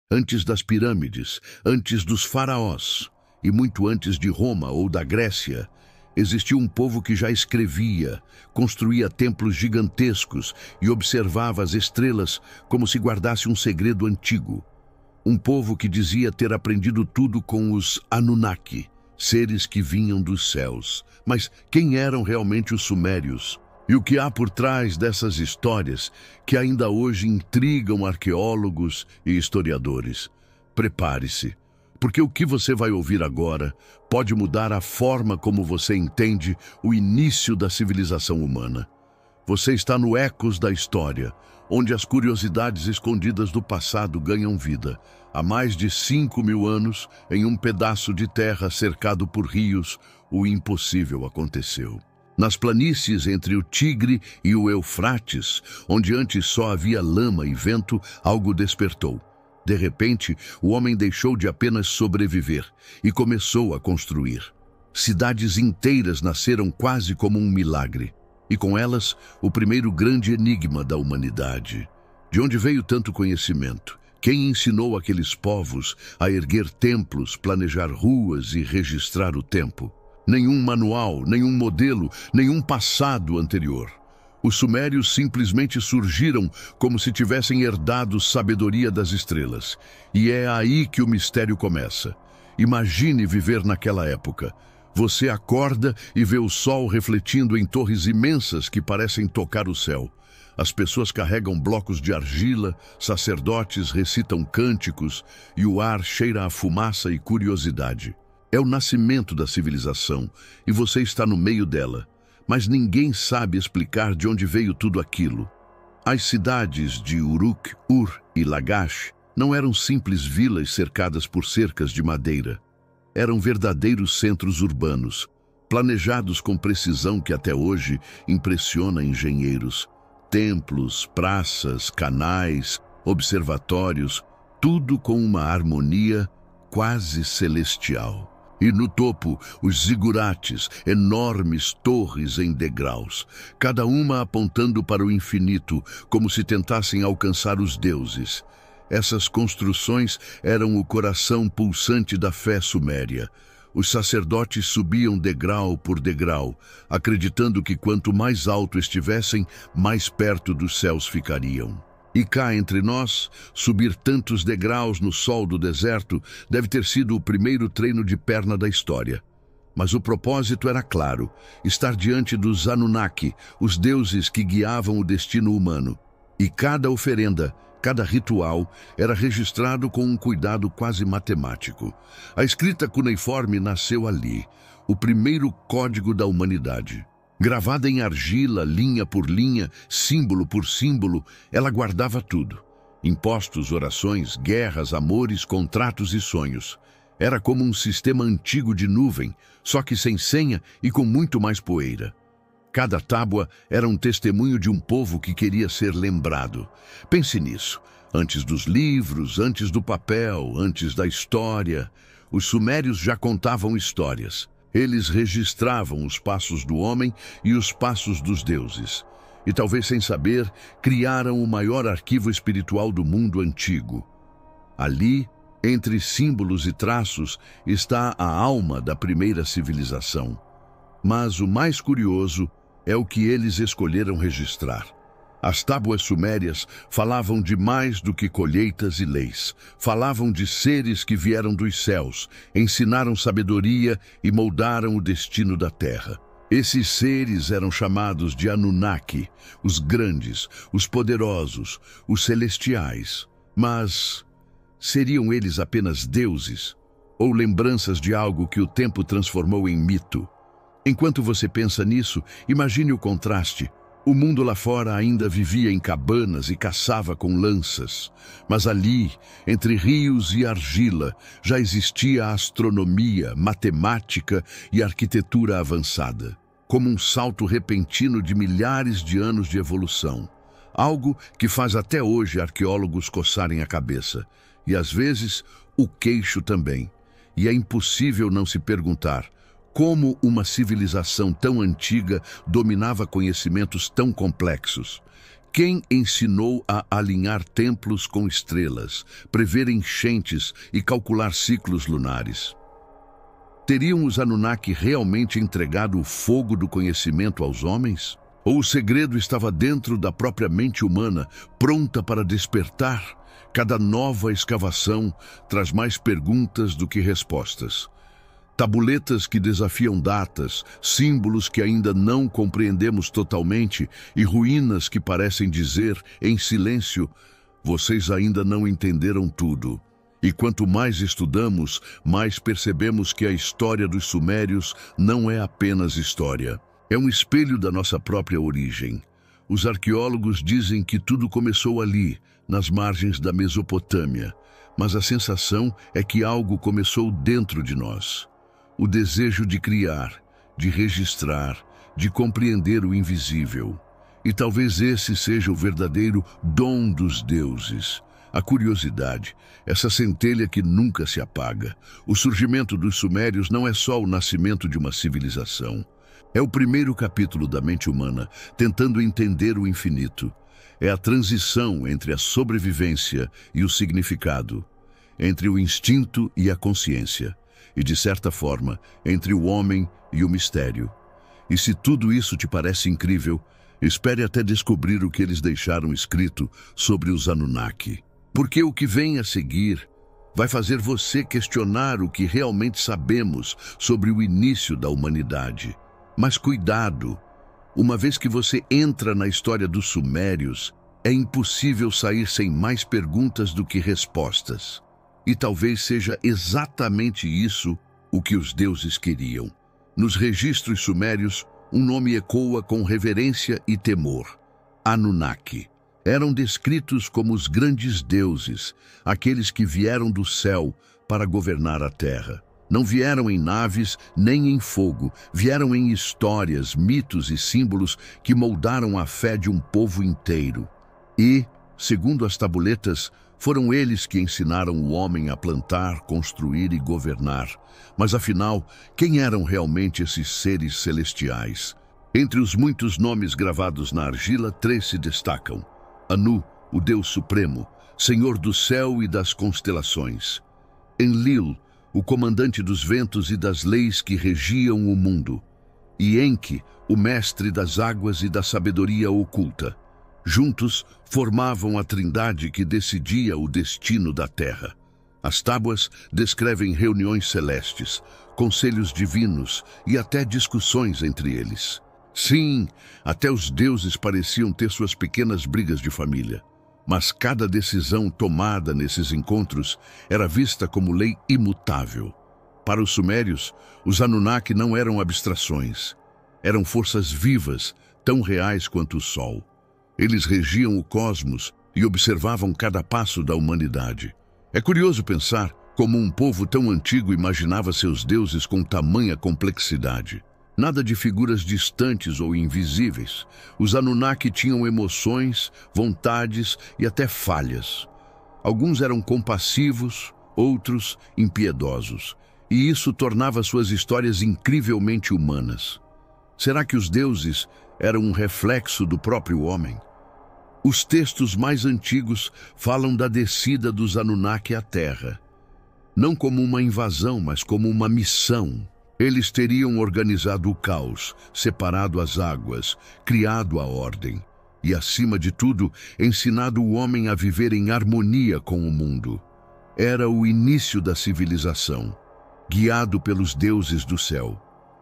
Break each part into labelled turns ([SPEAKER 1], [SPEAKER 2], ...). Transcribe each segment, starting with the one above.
[SPEAKER 1] Antes das pirâmides, antes dos faraós e muito antes de Roma ou da Grécia, existia um povo que já escrevia, construía templos gigantescos e observava as estrelas como se guardasse um segredo antigo. Um povo que dizia ter aprendido tudo com os Anunnaki, seres que vinham dos céus. Mas quem eram realmente os sumérios? E o que há por trás dessas histórias que ainda hoje intrigam arqueólogos e historiadores? Prepare-se, porque o que você vai ouvir agora pode mudar a forma como você entende o início da civilização humana. Você está no Ecos da História, onde as curiosidades escondidas do passado ganham vida. Há mais de 5.000 anos, em um pedaço de terra cercado por rios, o impossível aconteceu. Nas planícies entre o Tigre e o Eufrates, onde antes só havia lama e vento, algo despertou. De repente, o homem deixou de apenas sobreviver e começou a construir. Cidades inteiras nasceram quase como um milagre. E com elas, o primeiro grande enigma da humanidade. De onde veio tanto conhecimento? Quem ensinou aqueles povos a erguer templos, planejar ruas e registrar o tempo? Nenhum manual, nenhum modelo, nenhum passado anterior. Os sumérios simplesmente surgiram como se tivessem herdado sabedoria das estrelas. E é aí que o mistério começa. Imagine viver naquela época. Você acorda e vê o sol refletindo em torres imensas que parecem tocar o céu. As pessoas carregam blocos de argila, sacerdotes recitam cânticos e o ar cheira a fumaça e curiosidade. É o nascimento da civilização e você está no meio dela, mas ninguém sabe explicar de onde veio tudo aquilo. As cidades de Uruk, Ur e Lagash não eram simples vilas cercadas por cercas de madeira. Eram verdadeiros centros urbanos, planejados com precisão que até hoje impressiona engenheiros. Templos, praças, canais, observatórios, tudo com uma harmonia quase celestial. E no topo, os zigurates, enormes torres em degraus, cada uma apontando para o infinito, como se tentassem alcançar os deuses. Essas construções eram o coração pulsante da fé suméria. Os sacerdotes subiam degrau por degrau, acreditando que quanto mais alto estivessem, mais perto dos céus ficariam. E cá entre nós, subir tantos degraus no sol do deserto deve ter sido o primeiro treino de perna da história. Mas o propósito era claro, estar diante dos Anunnaki, os deuses que guiavam o destino humano. E cada oferenda, cada ritual, era registrado com um cuidado quase matemático. A escrita cuneiforme nasceu ali, o primeiro código da humanidade. Gravada em argila, linha por linha, símbolo por símbolo, ela guardava tudo. Impostos, orações, guerras, amores, contratos e sonhos. Era como um sistema antigo de nuvem, só que sem senha e com muito mais poeira. Cada tábua era um testemunho de um povo que queria ser lembrado. Pense nisso. Antes dos livros, antes do papel, antes da história, os sumérios já contavam histórias. Eles registravam os passos do homem e os passos dos deuses. E talvez sem saber, criaram o maior arquivo espiritual do mundo antigo. Ali, entre símbolos e traços, está a alma da primeira civilização. Mas o mais curioso é o que eles escolheram registrar. As tábuas sumérias falavam de mais do que colheitas e leis. Falavam de seres que vieram dos céus, ensinaram sabedoria e moldaram o destino da terra. Esses seres eram chamados de Anunnaki, os grandes, os poderosos, os celestiais. Mas seriam eles apenas deuses? Ou lembranças de algo que o tempo transformou em mito? Enquanto você pensa nisso, imagine o contraste. O mundo lá fora ainda vivia em cabanas e caçava com lanças. Mas ali, entre rios e argila, já existia astronomia, matemática e arquitetura avançada. Como um salto repentino de milhares de anos de evolução. Algo que faz até hoje arqueólogos coçarem a cabeça. E às vezes, o queixo também. E é impossível não se perguntar: como uma civilização tão antiga dominava conhecimentos tão complexos? Quem ensinou a alinhar templos com estrelas, prever enchentes e calcular ciclos lunares? Teriam os Anunnaki realmente entregado o fogo do conhecimento aos homens? Ou o segredo estava dentro da própria mente humana, pronta para despertar? Cada nova escavação traz mais perguntas do que respostas. Tabuletas que desafiam datas, símbolos que ainda não compreendemos totalmente e ruínas que parecem dizer, em silêncio, vocês ainda não entenderam tudo. E quanto mais estudamos, mais percebemos que a história dos Sumérios não é apenas história. É um espelho da nossa própria origem. Os arqueólogos dizem que tudo começou ali, nas margens da Mesopotâmia, mas a sensação é que algo começou dentro de nós. O desejo de criar, de registrar, de compreender o invisível. E talvez esse seja o verdadeiro dom dos deuses. A curiosidade, essa centelha que nunca se apaga. O surgimento dos Sumérios não é só o nascimento de uma civilização. É o primeiro capítulo da mente humana, tentando entender o infinito. É a transição entre a sobrevivência e o significado, entre o instinto e a consciência. E, de certa forma, entre o homem e o mistério. E se tudo isso te parece incrível, espere até descobrir o que eles deixaram escrito sobre os Anunnaki. Porque o que vem a seguir vai fazer você questionar o que realmente sabemos sobre o início da humanidade. Mas cuidado, uma vez que você entra na história dos Sumérios, é impossível sair sem mais perguntas do que respostas. E talvez seja exatamente isso o que os deuses queriam. Nos registros sumérios, um nome ecoa com reverência e temor: Anunnaki. Eram descritos como os grandes deuses, aqueles que vieram do céu para governar a terra. Não vieram em naves nem em fogo, vieram em histórias, mitos e símbolos que moldaram a fé de um povo inteiro. E, segundo as tabuletas, foram eles que ensinaram o homem a plantar, construir e governar. Mas afinal, quem eram realmente esses seres celestiais? Entre os muitos nomes gravados na argila, 3 se destacam: Anu, o Deus Supremo, Senhor do céu e das constelações; Enlil, o comandante dos ventos e das leis que regiam o mundo; e Enki, o mestre das águas e da sabedoria oculta. Juntos, formavam a trindade que decidia o destino da Terra. As tábuas descrevem reuniões celestes, conselhos divinos e até discussões entre eles. Sim, até os deuses pareciam ter suas pequenas brigas de família. Mas cada decisão tomada nesses encontros era vista como lei imutável. Para os sumérios, os Anunnaki não eram abstrações. Eram forças vivas, tão reais quanto o Sol. Eles regiam o cosmos e observavam cada passo da humanidade. É curioso pensar como um povo tão antigo imaginava seus deuses com tamanha complexidade. Nada de figuras distantes ou invisíveis. Os Anunnaki tinham emoções, vontades e até falhas. Alguns eram compassivos, outros impiedosos. E isso tornava suas histórias incrivelmente humanas. Será que os deuses eram um reflexo do próprio homem? Os textos mais antigos falam da descida dos Anunnaki à Terra. Não como uma invasão, mas como uma missão. Eles teriam organizado o caos, separado as águas, criado a ordem e, acima de tudo, ensinado o homem a viver em harmonia com o mundo. Era o início da civilização, guiado pelos deuses do céu.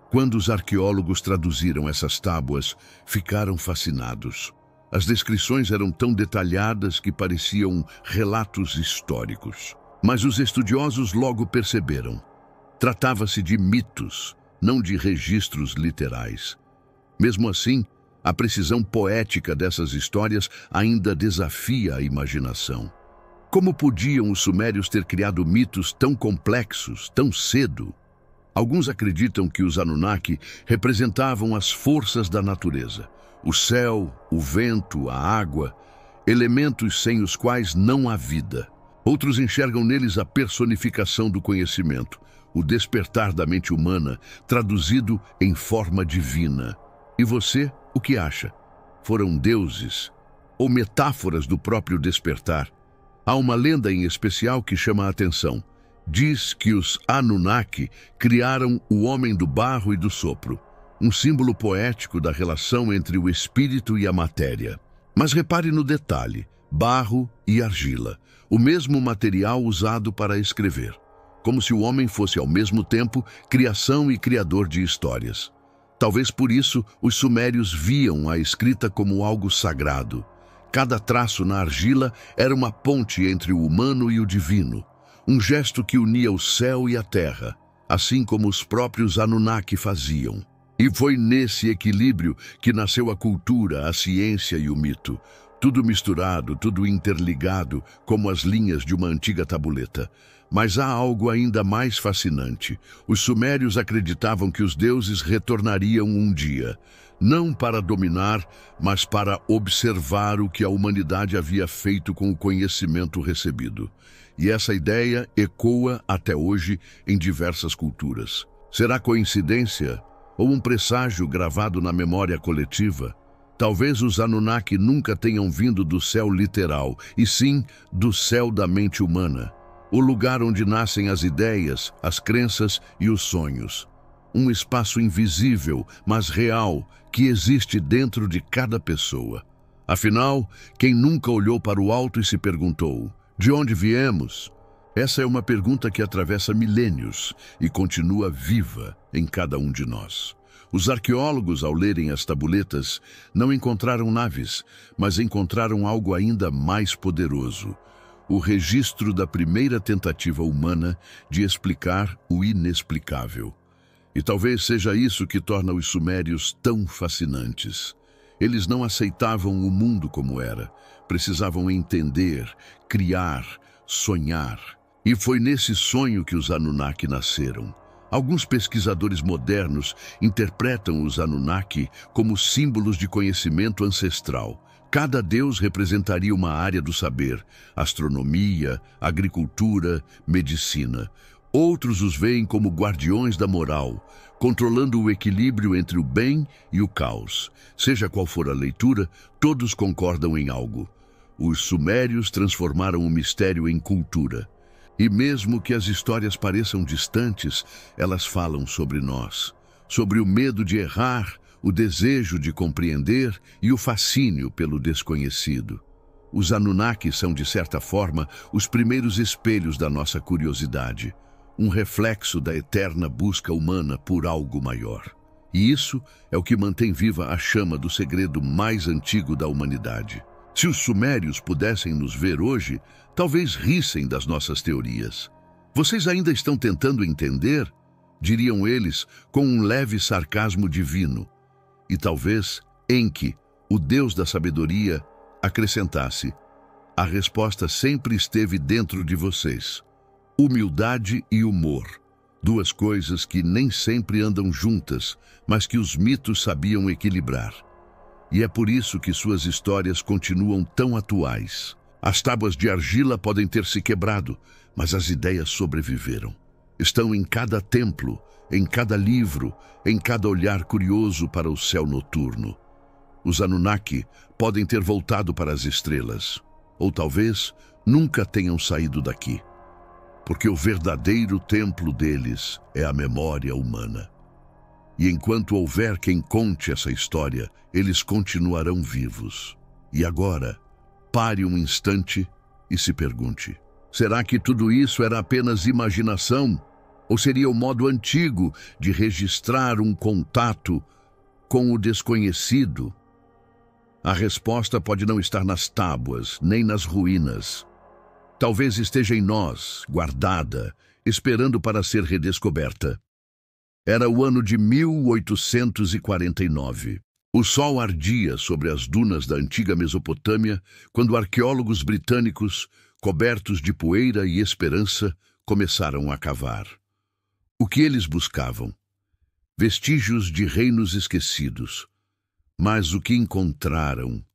[SPEAKER 1] Quando os arqueólogos traduziram essas tábuas, ficaram fascinados. As descrições eram tão detalhadas que pareciam relatos históricos. Mas os estudiosos logo perceberam. Tratava-se de mitos, não de registros literais. Mesmo assim, a precisão poética dessas histórias ainda desafia a imaginação. Como podiam os sumérios ter criado mitos tão complexos, tão cedo? Alguns acreditam que os Anunnaki representavam as forças da natureza. O céu, o vento, a água, elementos sem os quais não há vida. Outros enxergam neles a personificação do conhecimento, o despertar da mente humana, traduzido em forma divina. E você, o que acha? Foram deuses? ou metáforas do próprio despertar. Há uma lenda em especial que chama a atenção. Diz que os Anunnaki criaram o homem do barro e do sopro, um símbolo poético da relação entre o espírito e a matéria. Mas repare no detalhe: barro e argila, o mesmo material usado para escrever, como se o homem fosse ao mesmo tempo criação e criador de histórias. Talvez por isso os sumérios viam a escrita como algo sagrado. Cada traço na argila era uma ponte entre o humano e o divino, um gesto que unia o céu e a terra, assim como os próprios Anunnaki faziam. E foi nesse equilíbrio que nasceu a cultura, a ciência e o mito. Tudo misturado, tudo interligado, como as linhas de uma antiga tabuleta. Mas há algo ainda mais fascinante. Os sumérios acreditavam que os deuses retornariam um dia, não para dominar, mas para observar o que a humanidade havia feito com o conhecimento recebido. E essa ideia ecoa até hoje em diversas culturas. Será coincidência ou um presságio gravado na memória coletiva? Talvez os Anunnaki nunca tenham vindo do céu literal, e sim do céu da mente humana, o lugar onde nascem as ideias, as crenças e os sonhos. Um espaço invisível, mas real, que existe dentro de cada pessoa. Afinal, quem nunca olhou para o alto e se perguntou: de onde viemos? Essa é uma pergunta que atravessa milênios e continua viva em cada um de nós. Os arqueólogos, ao lerem as tabuletas, não encontraram naves, mas encontraram algo ainda mais poderoso: o registro da primeira tentativa humana de explicar o inexplicável. E talvez seja isso que torna os sumérios tão fascinantes. Eles não aceitavam o mundo como era. Precisavam entender, criar, sonhar. E foi nesse sonho que os Anunnaki nasceram. Alguns pesquisadores modernos interpretam os Anunnaki como símbolos de conhecimento ancestral. Cada deus representaria uma área do saber: astronomia, agricultura, medicina. Outros os veem como guardiões da moral, controlando o equilíbrio entre o bem e o caos. Seja qual for a leitura, todos concordam em algo: os sumérios transformaram o mistério em cultura. E mesmo que as histórias pareçam distantes, elas falam sobre nós, sobre o medo de errar, o desejo de compreender e o fascínio pelo desconhecido. Os Anunnaki são, de certa forma, os primeiros espelhos da nossa curiosidade, um reflexo da eterna busca humana por algo maior. E isso é o que mantém viva a chama do segredo mais antigo da humanidade. Se os sumérios pudessem nos ver hoje, talvez rissem das nossas teorias. Vocês ainda estão tentando entender? Diriam eles com um leve sarcasmo divino. E talvez Enki, o deus da sabedoria, acrescentasse: a resposta sempre esteve dentro de vocês. Humildade e humor, duas coisas que nem sempre andam juntas, mas que os mitos sabiam equilibrar. E é por isso que suas histórias continuam tão atuais. As tábuas de argila podem ter se quebrado, mas as ideias sobreviveram. Estão em cada templo, em cada livro, em cada olhar curioso para o céu noturno. Os Anunnaki podem ter voltado para as estrelas, ou talvez nunca tenham saído daqui, porque o verdadeiro templo deles é a memória humana. E enquanto houver quem conte essa história, eles continuarão vivos. E agora, pare um instante e se pergunte: será que tudo isso era apenas imaginação? Ou seria o modo antigo de registrar um contato com o desconhecido? A resposta pode não estar nas tábuas, nem nas ruínas. Talvez esteja em nós, guardada, esperando para ser redescoberta. Era o ano de 1849. O sol ardia sobre as dunas da antiga Mesopotâmia quando arqueólogos britânicos, cobertos de poeira e esperança, começaram a cavar. O que eles buscavam? Vestígios de reinos esquecidos. Mas o que encontraram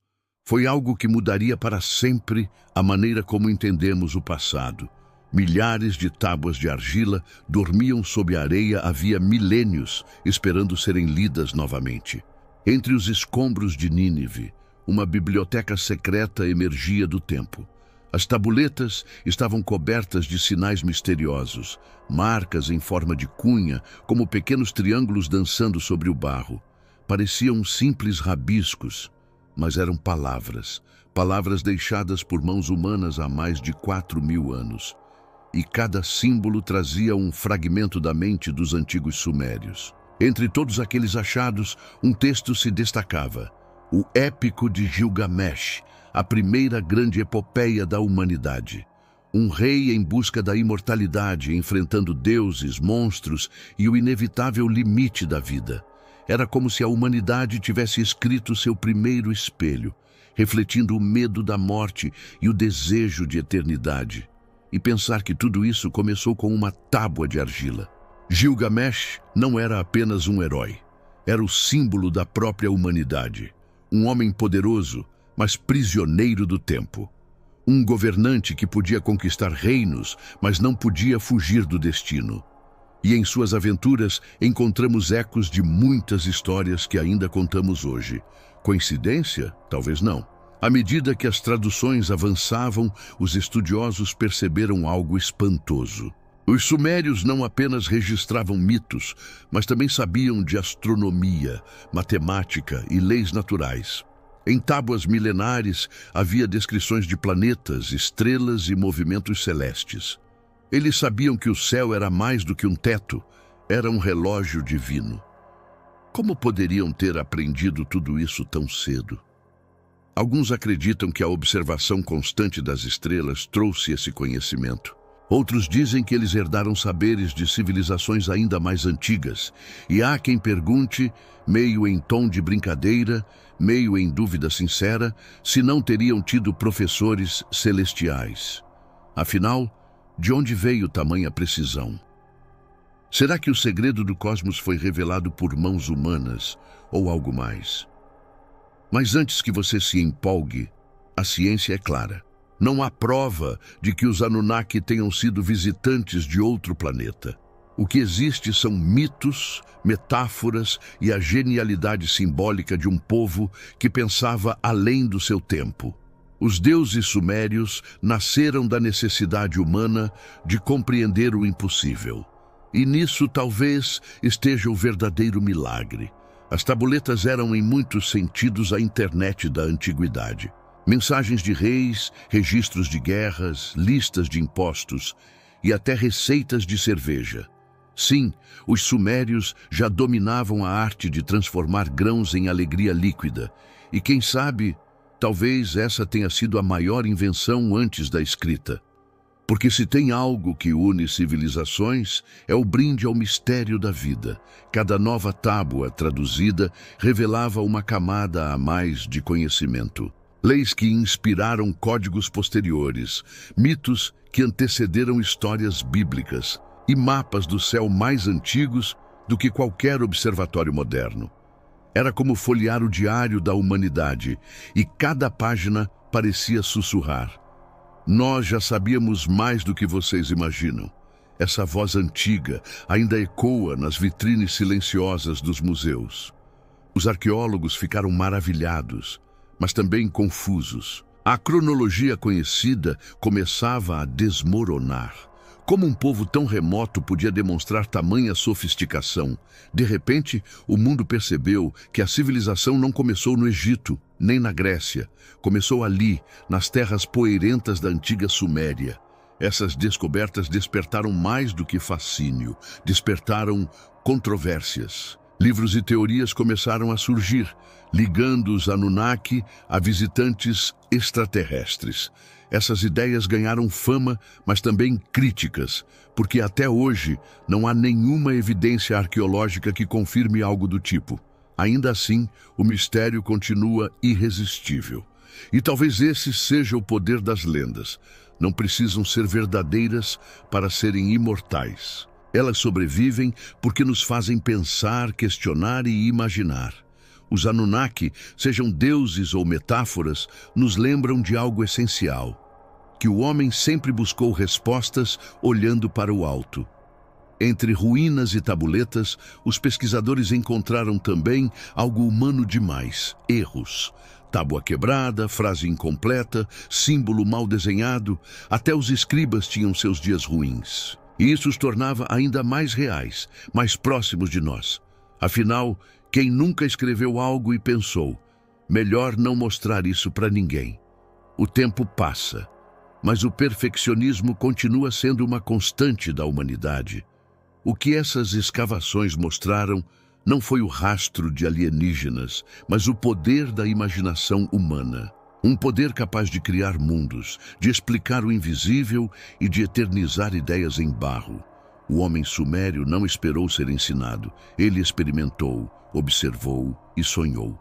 [SPEAKER 1] foi algo que mudaria para sempre a maneira como entendemos o passado. Milhares de tábuas de argila dormiam sob a areia havia milênios, esperando serem lidas novamente. Entre os escombros de Nínive, uma biblioteca secreta emergia do tempo. As tabuletas estavam cobertas de sinais misteriosos, marcas em forma de cunha, como pequenos triângulos dançando sobre o barro. Pareciam simples rabiscos, mas eram palavras, palavras deixadas por mãos humanas há mais de 4.000 anos. E cada símbolo trazia um fragmento da mente dos antigos sumérios. Entre todos aqueles achados, um texto se destacava: o Épico de Gilgamesh, a primeira grande epopeia da humanidade. Um rei em busca da imortalidade, enfrentando deuses, monstros e o inevitável limite da vida. Era como se a humanidade tivesse escrito seu primeiro espelho, refletindo o medo da morte e o desejo de eternidade. E pensar que tudo isso começou com uma tábua de argila. Gilgamesh não era apenas um herói, era o símbolo da própria humanidade. Um homem poderoso, mas prisioneiro do tempo. Um governante que podia conquistar reinos, mas não podia fugir do destino. E em suas aventuras encontramos ecos de muitas histórias que ainda contamos hoje. Coincidência? Talvez não. À medida que as traduções avançavam, os estudiosos perceberam algo espantoso. Os sumérios não apenas registravam mitos, mas também sabiam de astronomia, matemática e leis naturais. Em tábuas milenares havia descrições de planetas, estrelas e movimentos celestes. Eles sabiam que o céu era mais do que um teto, era um relógio divino. Como poderiam ter aprendido tudo isso tão cedo? Alguns acreditam que a observação constante das estrelas trouxe esse conhecimento. Outros dizem que eles herdaram saberes de civilizações ainda mais antigas. E há quem pergunte, meio em tom de brincadeira, meio em dúvida sincera, se não teriam tido professores celestiais. Afinal, de onde veio tamanha precisão? Será que o segredo do cosmos foi revelado por mãos humanas ou algo mais? Mas antes que você se empolgue, a ciência é clara. Não há prova de que os Anunnaki tenham sido visitantes de outro planeta. O que existe são mitos, metáforas e a genialidade simbólica de um povo que pensava além do seu tempo. Os deuses sumérios nasceram da necessidade humana de compreender o impossível. E nisso talvez esteja o verdadeiro milagre. As tabuletas eram em muitos sentidos a internet da antiguidade. Mensagens de reis, registros de guerras, listas de impostos e até receitas de cerveja. Sim, os sumérios já dominavam a arte de transformar grãos em alegria líquida. E quem sabe, talvez essa tenha sido a maior invenção antes da escrita. Porque se tem algo que une civilizações, é o brinde ao mistério da vida. Cada nova tábua traduzida revelava uma camada a mais de conhecimento. Leis que inspiraram códigos posteriores, mitos que antecederam histórias bíblicas e mapas do céu mais antigos do que qualquer observatório moderno. Era como folhear o diário da humanidade, e cada página parecia sussurrar: nós já sabíamos mais do que vocês imaginam. Essa voz antiga ainda ecoa nas vitrines silenciosas dos museus. Os arqueólogos ficaram maravilhados, mas também confusos. A cronologia conhecida começava a desmoronar. Como um povo tão remoto podia demonstrar tamanha sofisticação? De repente, o mundo percebeu que a civilização não começou no Egito, nem na Grécia. Começou ali, nas terras poeirentas da antiga Suméria. Essas descobertas despertaram mais do que fascínio, despertaram controvérsias. Livros e teorias começaram a surgir, ligando os Anunnaki a visitantes extraterrestres. Essas ideias ganharam fama, mas também críticas, porque até hoje não há nenhuma evidência arqueológica que confirme algo do tipo. Ainda assim, o mistério continua irresistível. E talvez esse seja o poder das lendas. Não precisam ser verdadeiras para serem imortais. Elas sobrevivem porque nos fazem pensar, questionar e imaginar. Os Anunnaki, sejam deuses ou metáforas, nos lembram de algo essencial: que o homem sempre buscou respostas olhando para o alto. Entre ruínas e tabuletas, os pesquisadores encontraram também algo humano demais: erros. Tábua quebrada, frase incompleta, símbolo mal desenhado, até os escribas tinham seus dias ruins. E isso os tornava ainda mais reais, mais próximos de nós. Afinal, quem nunca escreveu algo e pensou, melhor não mostrar isso para ninguém. O tempo passa, mas o perfeccionismo continua sendo uma constante da humanidade. O que essas escavações mostraram não foi o rastro de alienígenas, mas o poder da imaginação humana. Um poder capaz de criar mundos, de explicar o invisível e de eternizar ideias em barro. O homem sumério não esperou ser ensinado. Ele experimentou, observou e sonhou.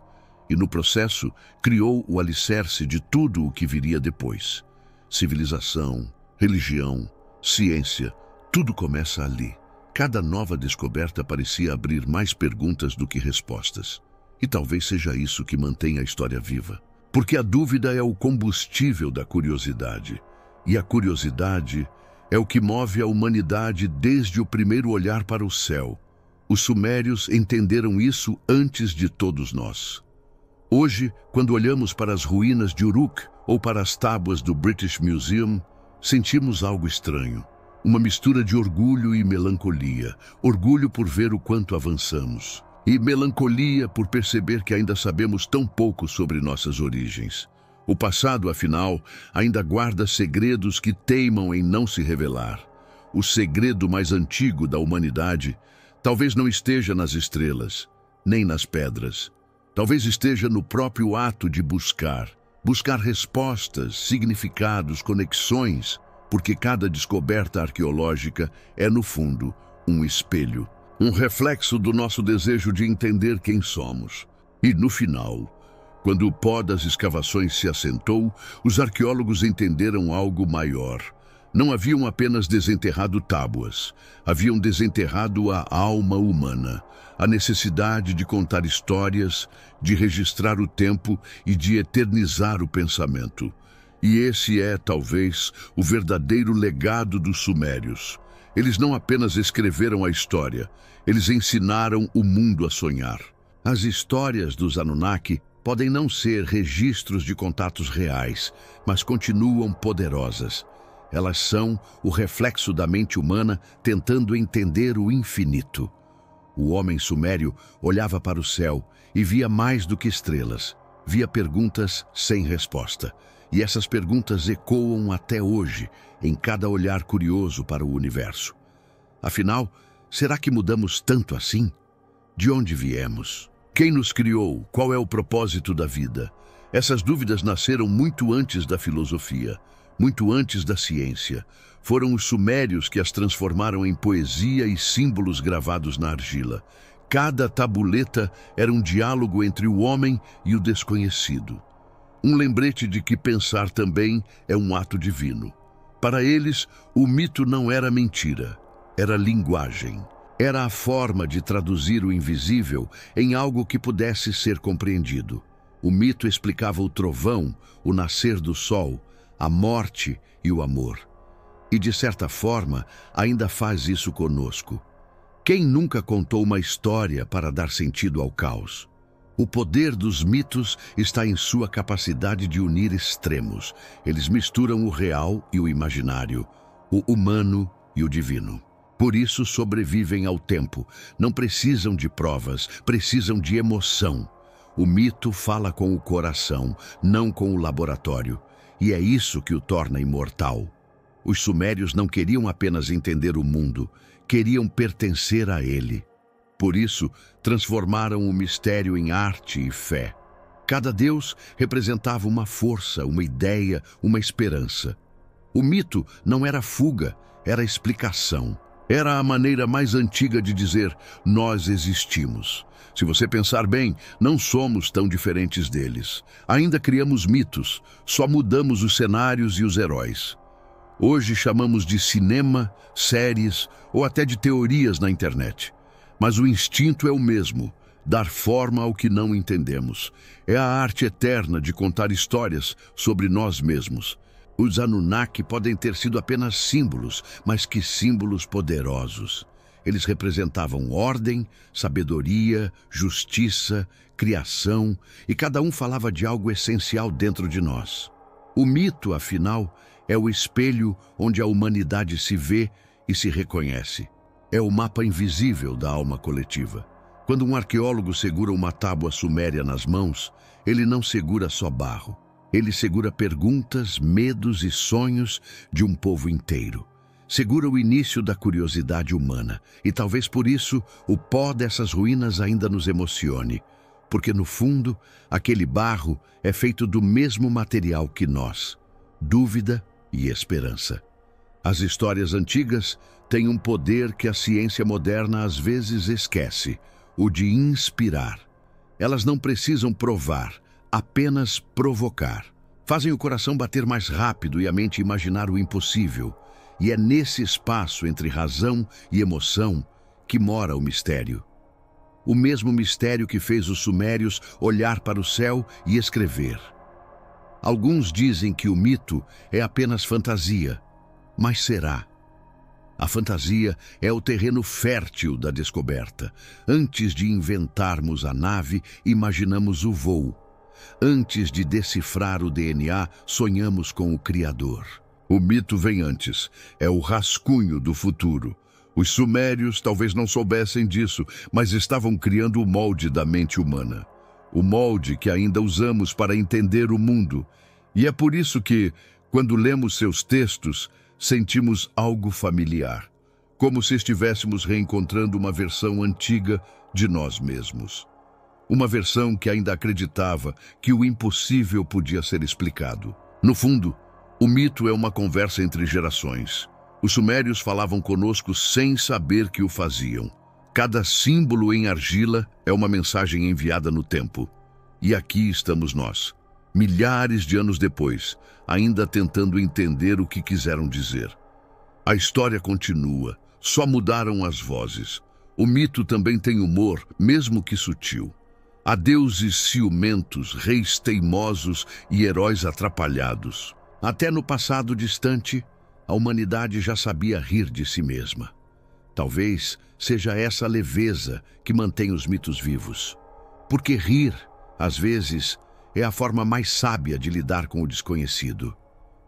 [SPEAKER 1] E no processo, criou o alicerce de tudo o que viria depois. Civilização, religião, ciência, tudo começa ali. Cada nova descoberta parecia abrir mais perguntas do que respostas. E talvez seja isso que mantém a história viva. Porque a dúvida é o combustível da curiosidade. E a curiosidade é o que move a humanidade desde o primeiro olhar para o céu. Os sumérios entenderam isso antes de todos nós. Hoje, quando olhamos para as ruínas de Uruk ou para as tábuas do British Museum, sentimos algo estranho. Uma mistura de orgulho e melancolia. Orgulho por ver o quanto avançamos. E melancolia por perceber que ainda sabemos tão pouco sobre nossas origens. O passado, afinal, ainda guarda segredos que teimam em não se revelar. O segredo mais antigo da humanidade talvez não esteja nas estrelas, nem nas pedras. Talvez esteja no próprio ato de buscar. Buscar respostas, significados, conexões, porque cada descoberta arqueológica é, no fundo, um espelho. Um reflexo do nosso desejo de entender quem somos. E, no final, quando o pó das escavações se assentou, os arqueólogos entenderam algo maior. Não haviam apenas desenterrado tábuas, haviam desenterrado a alma humana, a necessidade de contar histórias, de registrar o tempo e de eternizar o pensamento. E esse é, talvez, o verdadeiro legado dos sumérios. Eles não apenas escreveram a história, eles ensinaram o mundo a sonhar. As histórias dos Anunnaki podem não ser registros de contatos reais, mas continuam poderosas. Elas são o reflexo da mente humana tentando entender o infinito. O homem sumério olhava para o céu e via mais do que estrelas. Via perguntas sem resposta. E essas perguntas ecoam até hoje, em cada olhar curioso para o universo. Afinal, será que mudamos tanto assim? De onde viemos? Quem nos criou? Qual é o propósito da vida? Essas dúvidas nasceram muito antes da filosofia, muito antes da ciência. Foram os sumérios que as transformaram em poesia e símbolos gravados na argila. Cada tabuleta era um diálogo entre o homem e o desconhecido. Um lembrete de que pensar também é um ato divino. Para eles, o mito não era mentira, era linguagem. Era a forma de traduzir o invisível em algo que pudesse ser compreendido. O mito explicava o trovão, o nascer do sol, a morte e o amor. E, de certa forma, ainda faz isso conosco. Quem nunca contou uma história para dar sentido ao caos? O poder dos mitos está em sua capacidade de unir extremos. Eles misturam o real e o imaginário, o humano e o divino. Por isso sobrevivem ao tempo. Não precisam de provas, precisam de emoção. O mito fala com o coração, não com o laboratório. E é isso que o torna imortal. Os sumérios não queriam apenas entender o mundo, queriam pertencer a ele. Por isso, transformaram o mistério em arte e fé. Cada deus representava uma força, uma ideia, uma esperança. O mito não era fuga, era explicação. Era a maneira mais antiga de dizer, nós existimos. Se você pensar bem, não somos tão diferentes deles. Ainda criamos mitos, só mudamos os cenários e os heróis. Hoje chamamos de cinema, séries ou até de teorias na internet. Mas o instinto é o mesmo, dar forma ao que não entendemos. É a arte eterna de contar histórias sobre nós mesmos. Os Anunnaki podem ter sido apenas símbolos, mas que símbolos poderosos. Eles representavam ordem, sabedoria, justiça, criação, e cada um falava de algo essencial dentro de nós. O mito, afinal, é o espelho onde a humanidade se vê e se reconhece. É o mapa invisível da alma coletiva. Quando um arqueólogo segura uma tábua suméria nas mãos, ele não segura só barro. Ele segura perguntas, medos e sonhos de um povo inteiro. Segura o início da curiosidade humana. E talvez por isso o pó dessas ruínas ainda nos emocione. Porque no fundo, aquele barro é feito do mesmo material que nós. Dúvida e esperança. As histórias antigas têm um poder que a ciência moderna às vezes esquece. O de inspirar. Elas não precisam provar, apenas provocar. Fazem o coração bater mais rápido e a mente imaginar o impossível. E é nesse espaço entre razão e emoção que mora o mistério. O mesmo mistério que fez os sumérios olhar para o céu e escrever. Alguns dizem que o mito é apenas fantasia, mas será? A fantasia é o terreno fértil da descoberta. Antes de inventarmos a nave, imaginamos o voo. Antes de decifrar o DNA, sonhamos com o Criador. O mito vem antes, é o rascunho do futuro. Os sumérios talvez não soubessem disso, mas estavam criando o molde da mente humana. O molde que ainda usamos para entender o mundo. E é por isso que, quando lemos seus textos, sentimos algo familiar, como se estivéssemos reencontrando uma versão antiga de nós mesmos. Uma versão que ainda acreditava que o impossível podia ser explicado. No fundo, o mito é uma conversa entre gerações. Os sumérios falavam conosco sem saber que o faziam. Cada símbolo em argila é uma mensagem enviada no tempo. E aqui estamos nós, milhares de anos depois, ainda tentando entender o que quiseram dizer. A história continua, só mudaram as vozes. O mito também tem humor, mesmo que sutil. Há deuses ciumentos, reis teimosos e heróis atrapalhados. Até no passado distante, a humanidade já sabia rir de si mesma. Talvez seja essa leveza que mantém os mitos vivos. Porque rir, às vezes, é a forma mais sábia de lidar com o desconhecido.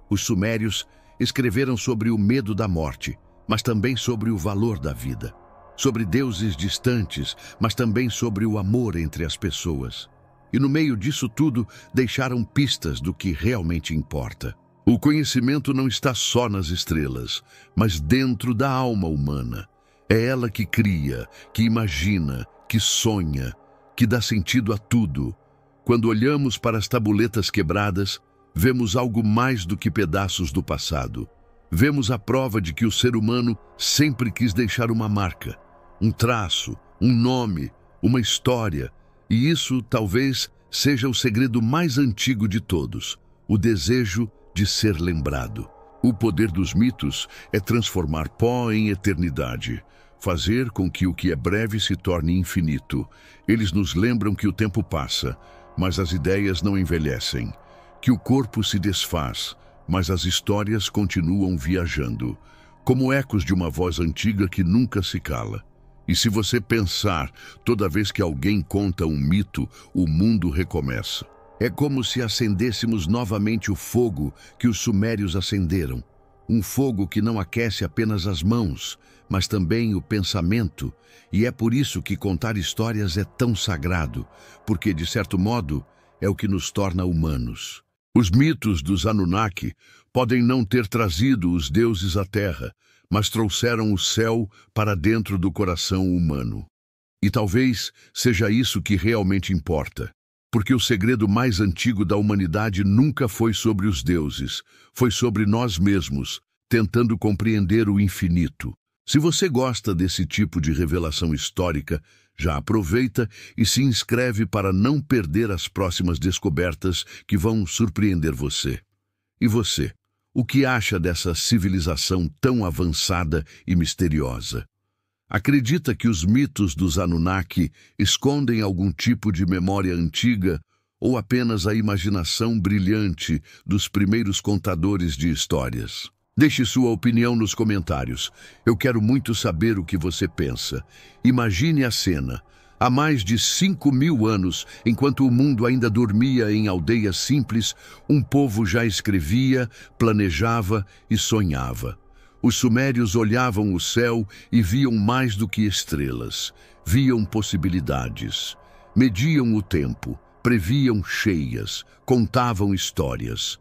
[SPEAKER 1] Os sumérios escreveram sobre o medo da morte, mas também sobre o valor da vida. Sobre deuses distantes, mas também sobre o amor entre as pessoas. E no meio disso tudo, deixaram pistas do que realmente importa. O conhecimento não está só nas estrelas, mas dentro da alma humana. É ela que cria, que imagina, que sonha, que dá sentido a tudo. Quando olhamos para as tabuletas quebradas, vemos algo mais do que pedaços do passado. Vemos a prova de que o ser humano sempre quis deixar uma marca, um traço, um nome, uma história. E isso talvez seja o segredo mais antigo de todos, o desejo de ser lembrado. O poder dos mitos é transformar pó em eternidade, fazer com que o que é breve se torne infinito. Eles nos lembram que o tempo passa, mas as ideias não envelhecem, que o corpo se desfaz, mas as histórias continuam viajando, como ecos de uma voz antiga que nunca se cala. E se você pensar, toda vez que alguém conta um mito, o mundo recomeça. É como se acendêssemos novamente o fogo que os sumérios acenderam. Um fogo que não aquece apenas as mãos, mas também o pensamento. E é por isso que contar histórias é tão sagrado, porque, de certo modo, é o que nos torna humanos. Os mitos dos Anunnaki podem não ter trazido os deuses à Terra, mas trouxeram o céu para dentro do coração humano. E talvez seja isso que realmente importa. Porque o segredo mais antigo da humanidade nunca foi sobre os deuses, foi sobre nós mesmos, tentando compreender o infinito. Se você gosta desse tipo de revelação histórica, já aproveita e se inscreve para não perder as próximas descobertas que vão surpreender você. E você, o que acha dessa civilização tão avançada e misteriosa? Acredita que os mitos dos Anunnaki escondem algum tipo de memória antiga ou apenas a imaginação brilhante dos primeiros contadores de histórias? Deixe sua opinião nos comentários. Eu quero muito saber o que você pensa. Imagine a cena. Há mais de 5.000 anos, enquanto o mundo ainda dormia em aldeias simples, um povo já escrevia, planejava e sonhava. Os sumérios olhavam o céu e viam mais do que estrelas. Viam possibilidades. Mediam o tempo, previam cheias, contavam histórias.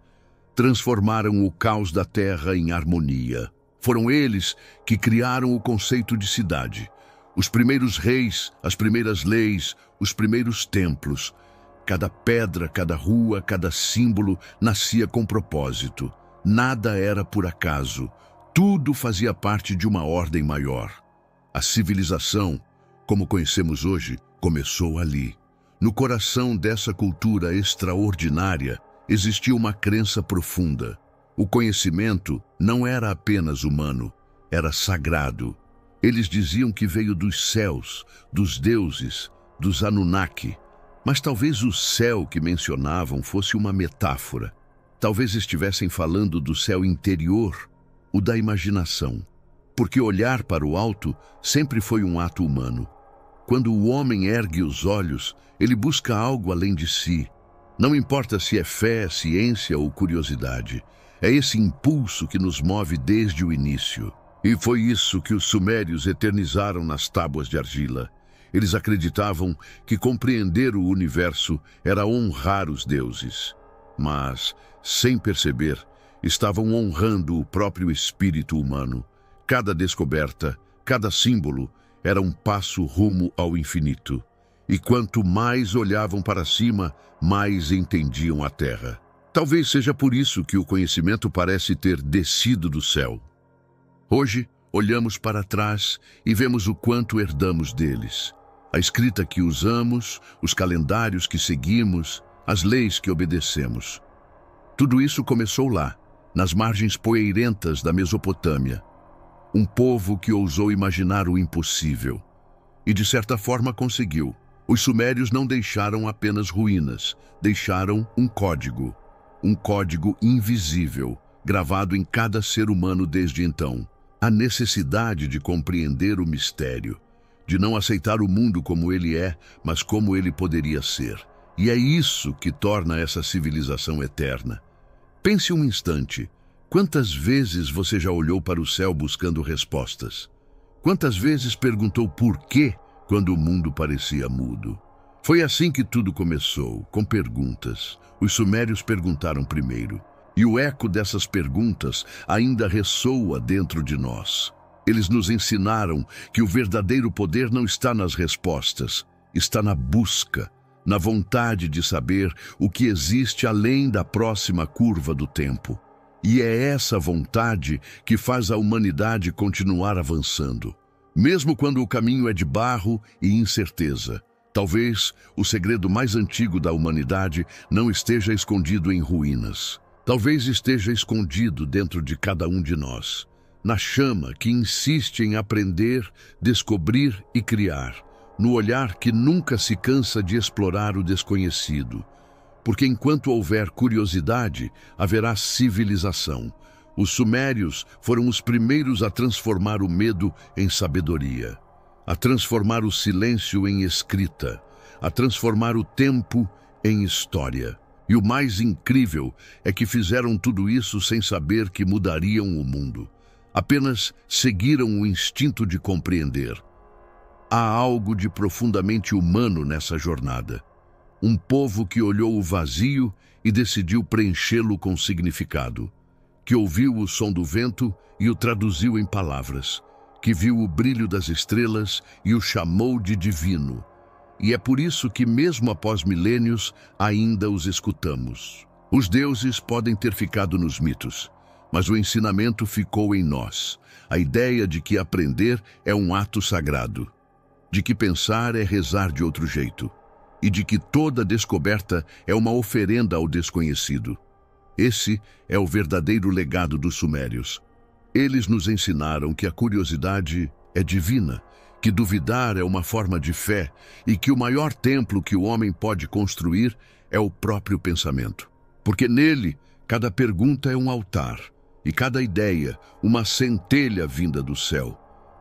[SPEAKER 1] Transformaram o caos da terra em harmonia. Foram eles que criaram o conceito de cidade. Os primeiros reis, as primeiras leis, os primeiros templos. Cada pedra, cada rua, cada símbolo nascia com propósito. Nada era por acaso. Tudo fazia parte de uma ordem maior. A civilização, como conhecemos hoje, começou ali. No coração dessa cultura extraordinária, existia uma crença profunda. O conhecimento não era apenas humano, era sagrado. Eles diziam que veio dos céus, dos deuses, dos Anunnaki. Mas talvez o céu que mencionavam fosse uma metáfora. Talvez estivessem falando do céu interior, o da imaginação. Porque olhar para o alto sempre foi um ato humano. Quando o homem ergue os olhos, ele busca algo além de si. Não importa se é fé, ciência ou curiosidade. É esse impulso que nos move desde o início. E foi isso que os sumérios eternizaram nas tábuas de argila. Eles acreditavam que compreender o universo era honrar os deuses. Mas, sem perceber, estavam honrando o próprio espírito humano. Cada descoberta, cada símbolo, era um passo rumo ao infinito. E quanto mais olhavam para cima, mais entendiam a Terra. Talvez seja por isso que o conhecimento parece ter descido do céu. Hoje, olhamos para trás e vemos o quanto herdamos deles. A escrita que usamos, os calendários que seguimos, as leis que obedecemos. Tudo isso começou lá, nas margens poeirentas da Mesopotâmia. Um povo que ousou imaginar o impossível. E de certa forma conseguiu. Os sumérios não deixaram apenas ruínas, deixaram um código invisível, gravado em cada ser humano desde então. A necessidade de compreender o mistério, de não aceitar o mundo como ele é, mas como ele poderia ser. E é isso que torna essa civilização eterna. Pense um instante, quantas vezes você já olhou para o céu buscando respostas? Quantas vezes perguntou por quê quando o mundo parecia mudo? Foi assim que tudo começou, com perguntas. Os sumérios perguntaram primeiro. E o eco dessas perguntas ainda ressoa dentro de nós. Eles nos ensinaram que o verdadeiro poder não está nas respostas, está na busca, na vontade de saber o que existe além da próxima curva do tempo. E é essa vontade que faz a humanidade continuar avançando. Mesmo quando o caminho é de barro e incerteza. Talvez o segredo mais antigo da humanidade não esteja escondido em ruínas. Talvez esteja escondido dentro de cada um de nós, na chama que insiste em aprender, descobrir e criar, no olhar que nunca se cansa de explorar o desconhecido. Porque enquanto houver curiosidade, haverá civilização. Os sumérios foram os primeiros a transformar o medo em sabedoria, a transformar o silêncio em escrita, a transformar o tempo em história. E o mais incrível é que fizeram tudo isso sem saber que mudariam o mundo. Apenas seguiram o instinto de compreender. Há algo de profundamente humano nessa jornada. Um povo que olhou o vazio e decidiu preenchê-lo com significado. Que ouviu o som do vento e o traduziu em palavras. Que viu o brilho das estrelas e o chamou de divino. E é por isso que, mesmo após milênios, ainda os escutamos. Os deuses podem ter ficado nos mitos, mas o ensinamento ficou em nós. A ideia de que aprender é um ato sagrado, de que pensar é rezar de outro jeito, e de que toda descoberta é uma oferenda ao desconhecido. Esse é o verdadeiro legado dos sumérios. Eles nos ensinaram que a curiosidade é divina, que duvidar é uma forma de fé e que o maior templo que o homem pode construir é o próprio pensamento. Porque nele, cada pergunta é um altar, e cada ideia uma centelha vinda do céu.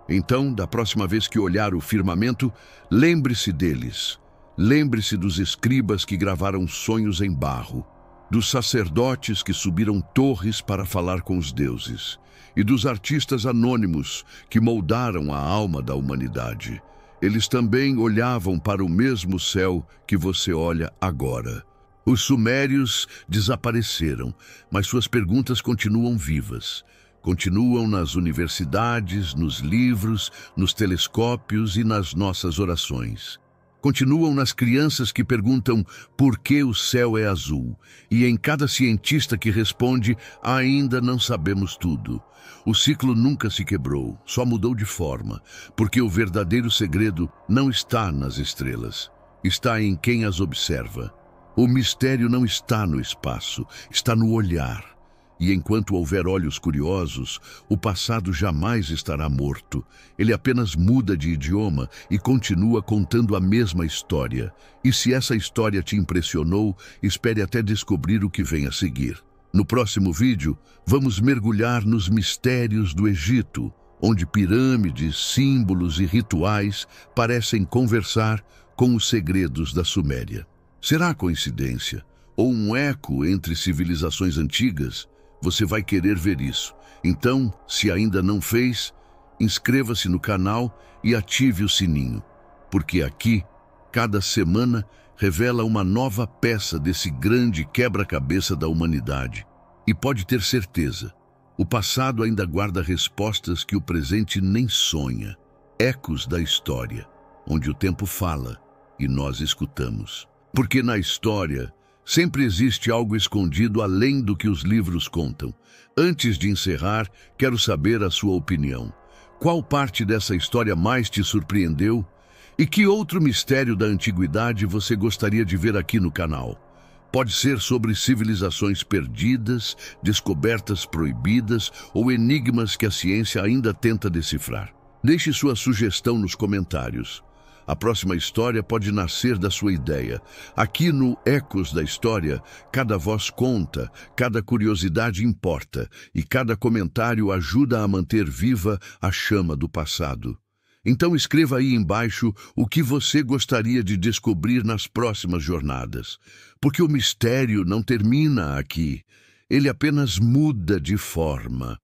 [SPEAKER 1] Então, da próxima vez que olhar o firmamento, lembre-se deles. Lembre-se dos escribas que gravaram sonhos em barro, dos sacerdotes que subiram torres para falar com os deuses, e dos artistas anônimos que moldaram a alma da humanidade. Eles também olhavam para o mesmo céu que você olha agora. Os sumérios desapareceram, mas suas perguntas continuam vivas. Continuam nas universidades, nos livros, nos telescópios e nas nossas orações. Continuam nas crianças que perguntam por que o céu é azul, e em cada cientista que responde, ainda não sabemos tudo. O ciclo nunca se quebrou, só mudou de forma, porque o verdadeiro segredo não está nas estrelas, está em quem as observa. O mistério não está no espaço, está no olhar. E enquanto houver olhos curiosos, o passado jamais estará morto. Ele apenas muda de idioma e continua contando a mesma história. E se essa história te impressionou, espere até descobrir o que vem a seguir. No próximo vídeo, vamos mergulhar nos mistérios do Egito, onde pirâmides, símbolos e rituais parecem conversar com os segredos da Suméria. Será coincidência ou um eco entre civilizações antigas? Você vai querer ver isso. Então, se ainda não fez, inscreva-se no canal e ative o sininho, porque aqui, cada semana, revela uma nova peça desse grande quebra-cabeça da humanidade. E pode ter certeza, o passado ainda guarda respostas que o presente nem sonha. Ecos da história, onde o tempo fala e nós escutamos. Porque na história sempre existe algo escondido além do que os livros contam. Antes de encerrar, quero saber a sua opinião. Qual parte dessa história mais te surpreendeu? E que outro mistério da antiguidade você gostaria de ver aqui no canal? Pode ser sobre civilizações perdidas, descobertas proibidas ou enigmas que a ciência ainda tenta decifrar. Deixe sua sugestão nos comentários. A próxima história pode nascer da sua ideia. Aqui no Ecos da História, cada voz conta, cada curiosidade importa e cada comentário ajuda a manter viva a chama do passado. Então escreva aí embaixo o que você gostaria de descobrir nas próximas jornadas, porque o mistério não termina aqui, ele apenas muda de forma.